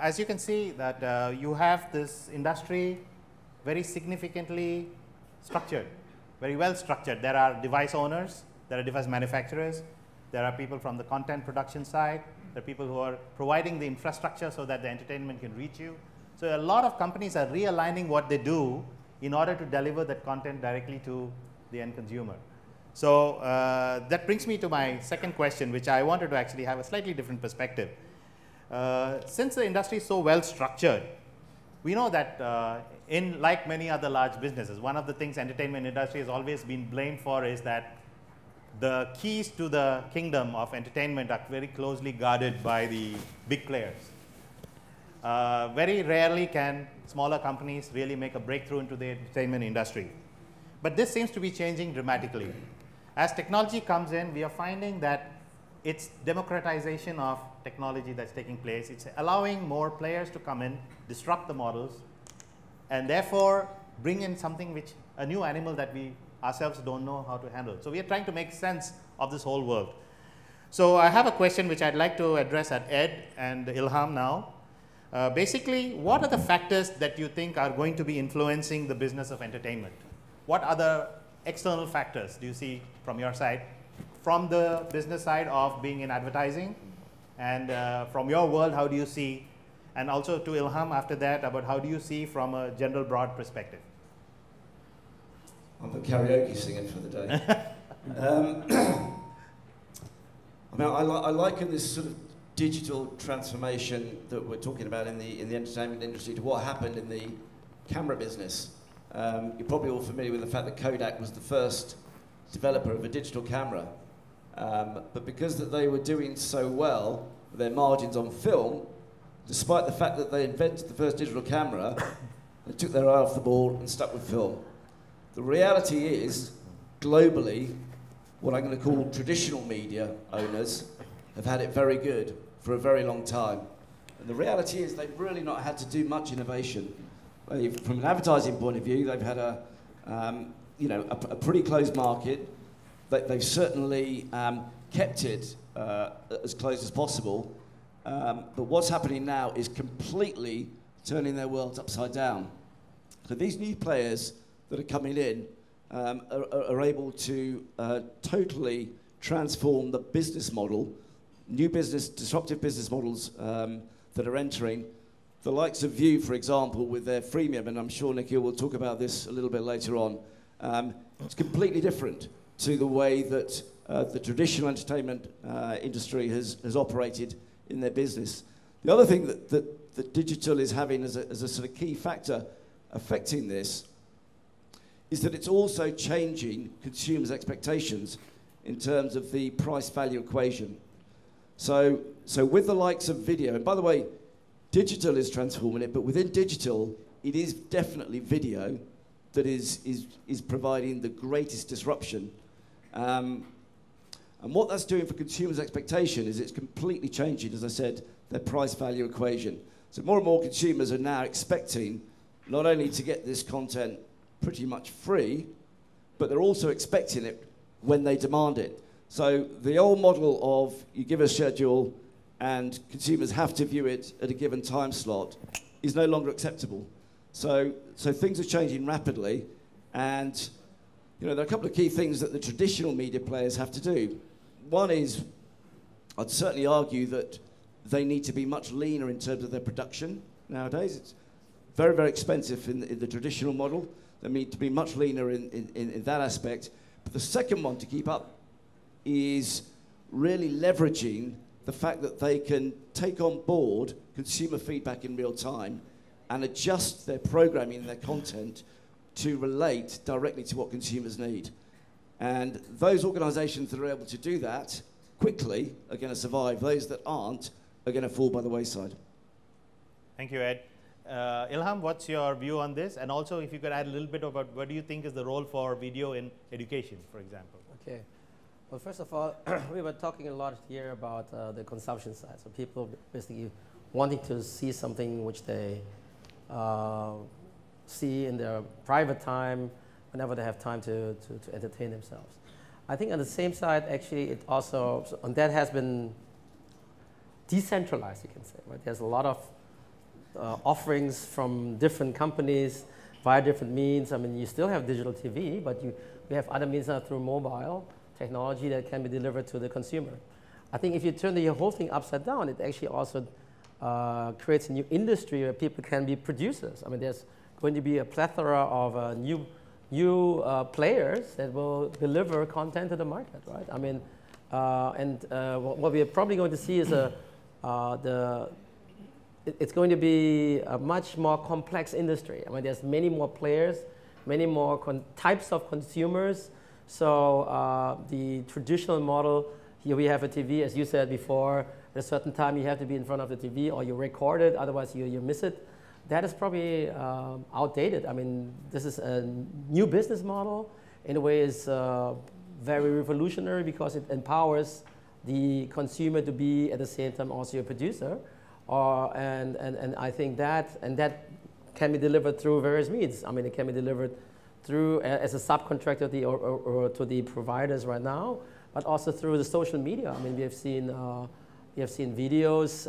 as you can see that you have this industry very significantly structured, very well structured. There are device owners, there are device manufacturers, there are people from the content production side, there are people who are providing the infrastructure so that the entertainment can reach you. So a lot of companies are realigning what they do in order to deliver that content directly to the end consumer. So that brings me to my second question, which I wanted to actually have a slightly different perspective. Since the industry is so well structured, we know that like many other large businesses, one of the things entertainment industry has always been blamed for is that the keys to the kingdom of entertainment are very closely guarded by the big players. Very rarely can smaller companies really make a breakthrough into the entertainment industry. But this seems to be changing dramatically. As technology comes in, we are finding that it's democratization of technology that's taking place. It's allowing more players to come in, disrupt the models, and therefore bring in something which, a new animal that we ourselves don't know how to handle. So we are trying to make sense of this whole world. So I have a question which I'd like to address at Ed and Ilham now. Basically, what are the factors that you think are going to be influencing the business of entertainment? What other external factors do you see from your side, from the business side of being in advertising, and from your world, how do you see, and also to Ilham after that, about how do you see from a general broad perspective? I'm the karaoke singer for the day. I mean, I liken this sort of digital transformation that we're talking about in the entertainment industry to what happened in the camera business. You're probably all familiar with the fact that Kodak was the first developer of a digital camera. But because that they were doing so well with their margins on film, despite the fact that they invented the first digital camera, they took their eye off the ball and stuck with film. The reality is, globally, what I'm going to call traditional media owners have had it very good for a very long time. And the reality is they've really not had to do much innovation. From an advertising point of view, they've had a pretty closed market. They've certainly kept it as close as possible. But what's happening now is completely turning their worlds upside down. So these new players that are coming in are able to totally transform the business model, disruptive business models that are entering. The likes of VIU, for example, with their freemium, and I'm sure Nikhil will talk about this a little bit later on, it's completely different to the way that the traditional entertainment industry has operated in their business. The other thing that digital is having as a sort of key factor affecting this is that it's also changing consumers' expectations in terms of the price-value equation. So with the likes of video, and by the way, digital is transforming it, but within digital, it is definitely video that is providing the greatest disruption. And what that's doing for consumers' expectation is it's completely changing, as I said, their price-value equation. So more and more consumers are now expecting not only to get this content pretty much free, but they're also expecting it when they demand it. So the old model of you give a schedule and consumers have to view it at a given time slot is no longer acceptable. So things are changing rapidly, and there are a couple of key things that the traditional media players have to do. One is, I'd certainly argue that they need to be much leaner in terms of their production nowadays. It's very, very expensive in the traditional model. They need to be much leaner in that aspect. But the second one to keep up is really leveraging the fact that they can take on board consumer feedback in real time and adjust their programming and their content to relate directly to what consumers need. And those organizations that are able to do that quickly are going to survive. Those that aren't are going to fall by the wayside. Thank you, Ed. Ilham, what's your view on this? And also, if you could add a little bit about what do you think is the role for video in education, for example? Okay. Well, first of all, we were talking a lot here about the consumption side. So people basically wanting to see something which they see in their private time whenever they have time to entertain themselves. I think on the same side, actually, it also, and that has been decentralized, you can say. Right? There's a lot of offerings from different companies via different means. I mean, you still have digital TV, but you have other means now through mobile technology that can be delivered to the consumer. I think if you turn the whole thing upside down, it actually also creates a new industry where people can be producers. I mean, there's going to be a plethora of new players that will deliver content to the market, right? I mean, what we are probably going to see is it's going to be a much more complex industry. I mean, there's many more players, many more types of consumers. So the traditional model, here we have a TV, as you said before, at a certain time you have to be in front of the TV or you record it, otherwise you miss it. That is probably outdated. I mean, this is a new business model. In a way, it's very revolutionary because it empowers the consumer to be at the same time also a producer. And I think that can be delivered through various means. I mean, it can be delivered through as a subcontractor or to the providers right now, but also through the social media. I mean, we have seen videos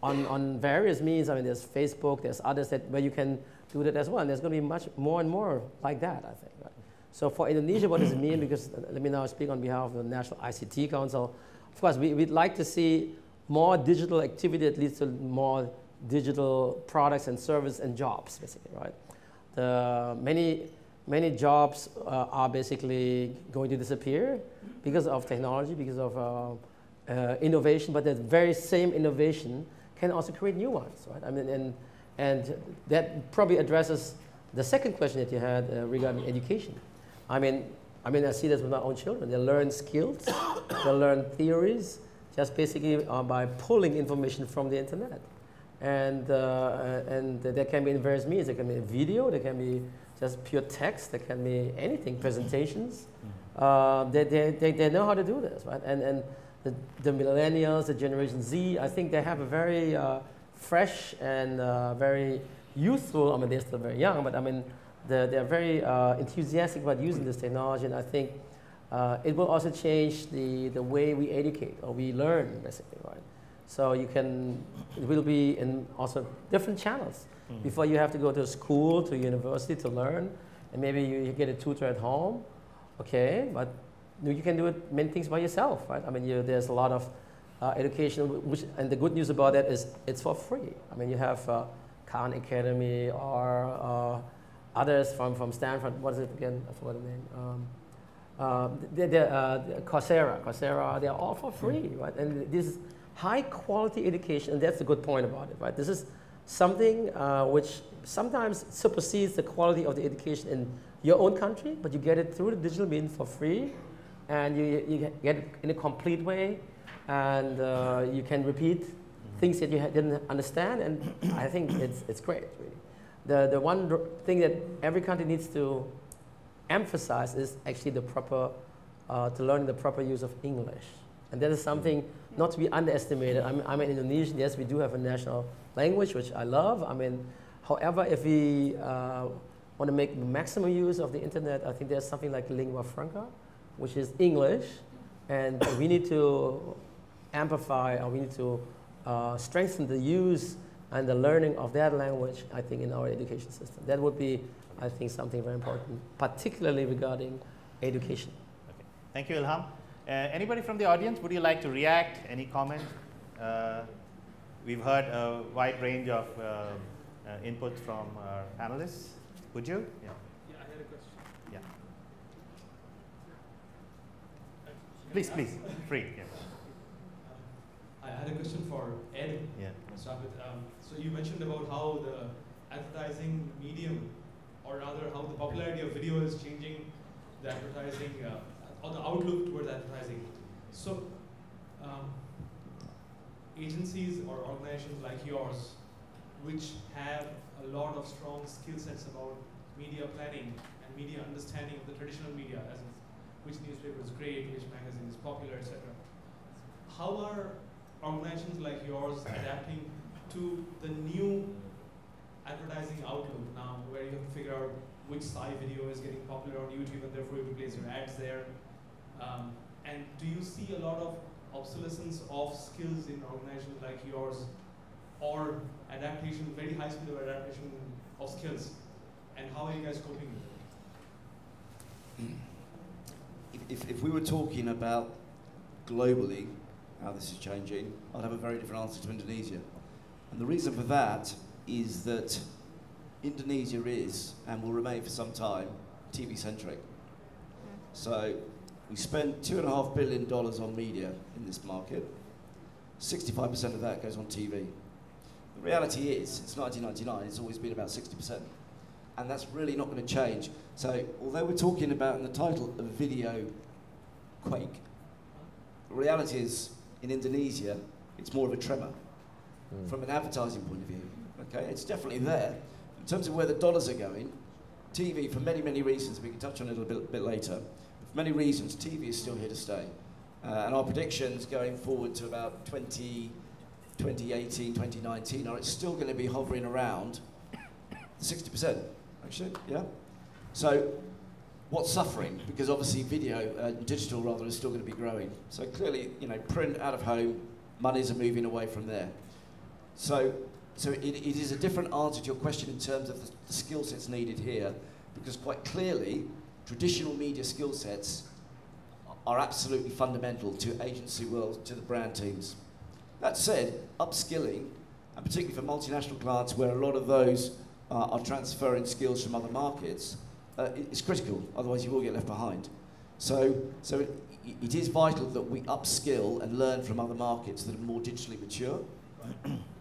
on various means. I mean, there's Facebook, there's others where you can do that as well. And there's going to be much more and more like that, I think. Right? So for Indonesia, what does it mean? Because let me now speak on behalf of the National ICT Council. Of course, we'd like to see more digital activity that leads to more digital products and services and jobs, basically, right? Many jobs are basically going to disappear because of technology, because of innovation, but that very same innovation can also create new ones, right? I mean, and that probably addresses the second question that you had regarding education. I mean, I see this with my own children. They learn skills, they learn theories, just basically by pulling information from the internet. And there can be in various means. There can be video, there can be just pure text, there can be anything, presentations. They know how to do this, right? And the millennials, the Generation Z, I think they have a very fresh and very youthful, I mean, they're still very young, but I mean, they're very enthusiastic about using this technology, and I think it will also change the way we educate or we learn, basically, right? So it will be in also different channels. Before you have to go to school, to university to learn, and maybe you get a tutor at home, okay, but you can do many things by yourself, right? I mean, there's a lot of education, and the good news about that is it's for free. I mean, you have Khan Academy or others from Stanford. What is it again? I forgot the name. Coursera. They're all for free, right? And this is high quality education, and that's the good point about it, right? This is something which sometimes supersedes the quality of the education in your own country, but you get it through the digital means for free, and you get it in a complete way, and you can repeat things that you didn't understand, and I think it's great, really. The one thing that every country needs to emphasize is actually to learn the proper use of English. And that is something not to be underestimated. I'm an Indonesian, yes, we do have a national language, which I love. I mean, however, if we want to make maximum use of the internet, I think there's something like lingua franca, which is English, and we need to amplify, or we need to strengthen the use and the learning of that language, I think, in our education system. That would be, I think, something very important, particularly regarding education. Okay. Thank you, Ilham. Anybody from the audience, would you like to react? Any comment? We've heard a wide range of input from our panelists. Would you? Yeah. Yeah, I had a question. Yeah. Please, free. Yeah. I had a question for Ed. Yeah. I'll start with, so you mentioned about how the advertising medium, or rather how the popularity of video is changing the advertising, or the outlook towards advertising. So agencies or organizations like yours, which have a lot of strong skill sets about media planning and media understanding of the traditional media, as in which newspaper is great, which magazine is popular, etc. How are organizations like yours adapting to the new advertising outlook now, where you have to figure out which sci video is getting popular on YouTube, and therefore you have to place your ads there? And do you see a lot of obsolescence of skills in organizations like yours or adaptation, very high speed of adaptation of skills? And how are you guys coping with it? If we were talking about globally how this is changing, I'd have a very different answer to Indonesia. And the reason for that is that Indonesia is, and will remain for some time, TV-centric. So we spend $2.5 billion on media in this market. 65% of that goes on TV. The reality is, since 1999, it's always been about 60%. And that's really not going to change. So although we're talking about in the title of Videoquake, the reality is, in Indonesia, it's more of a tremor from an advertising point of view. Okay, it's definitely there. In terms of where the dollars are going, TV, for many, many reasons, we can touch on it a bit later, but for many reasons, TV is still here to stay. And our predictions going forward to about 2018, 2019 are it's still going to be hovering around 60%, actually, yeah? So, what's suffering? Because obviously digital rather, is still going to be growing. So clearly, you know, print, out of home, monies are moving away from there. So it is a different answer to your question in terms of the skill sets needed here, because quite clearly, traditional media skill sets are absolutely fundamental to agency world, to the brand teams. That said, upskilling, and particularly for multinational clients where a lot of those are transferring skills from other markets, is critical, otherwise you will get left behind. So it is vital that we upskill and learn from other markets that are more digitally mature.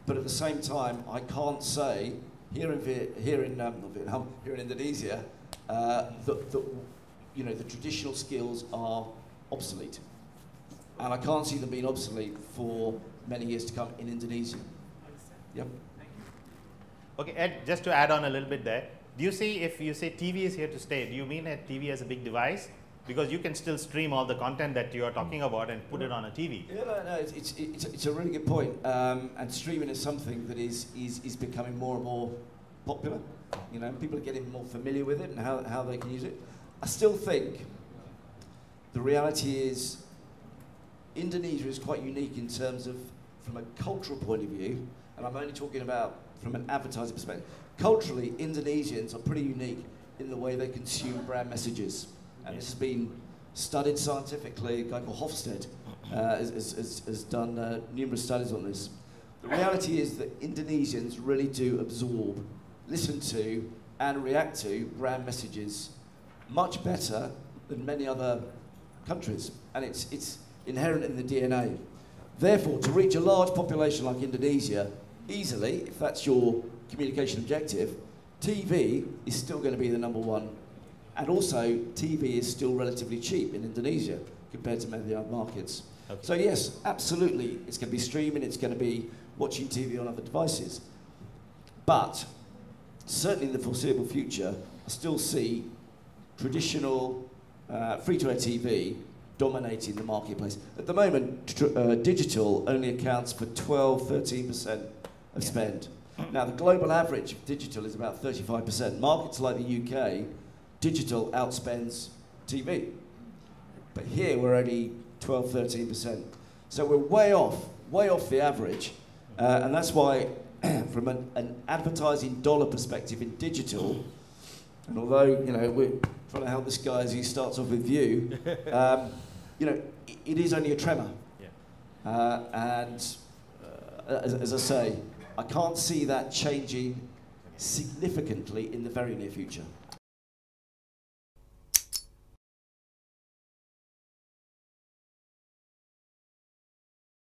But at the same time, I can't say here in Indonesia that you know, the traditional skills are obsolete, and I can't see them being obsolete for many years to come in Indonesia. Yep. Okay, Ed, just to add on a little bit there, do you see, if you say TV is here to stay, do you mean that TV as a big device? Because you can still stream all the content that you are talking about and put it on a TV. Yeah, no, it's a really good point. And streaming is something that is becoming more and more popular. You know, people are getting more familiar with it and how they can use it. I still think the reality is Indonesia is quite unique in terms of, from a cultural point of view, and I'm only talking about from an advertising perspective. Culturally, Indonesians are pretty unique in the way they consume brand messages. And this has been studied scientifically. A guy called Hofstede has done numerous studies on this. The reality is that Indonesians really do absorb, listen to, and react to brand messages much better than many other countries. And it's inherent in the DNA. Therefore, to reach a large population like Indonesia, easily, if that's your communication objective, TV is still going to be the #1. And also, TV is still relatively cheap in Indonesia compared to many other markets. Okay. So yes, absolutely, it's going to be streaming, it's going to be watching TV on other devices. But certainly in the foreseeable future, I still see traditional free-to-air TV dominating the marketplace. At the moment, digital only accounts for 12–13% of spend. Now, the global average of digital is about 35%. Markets like the UK, digital outspends TV. But here we're only 12–13%. So we're way off the average. And that's why, from an advertising dollar perspective in digital, and although, you know, we're trying to help this guy as he starts off with VIU, you know, it is only a tremor. Yeah. As I say, I can't see that changing significantly in the very near future.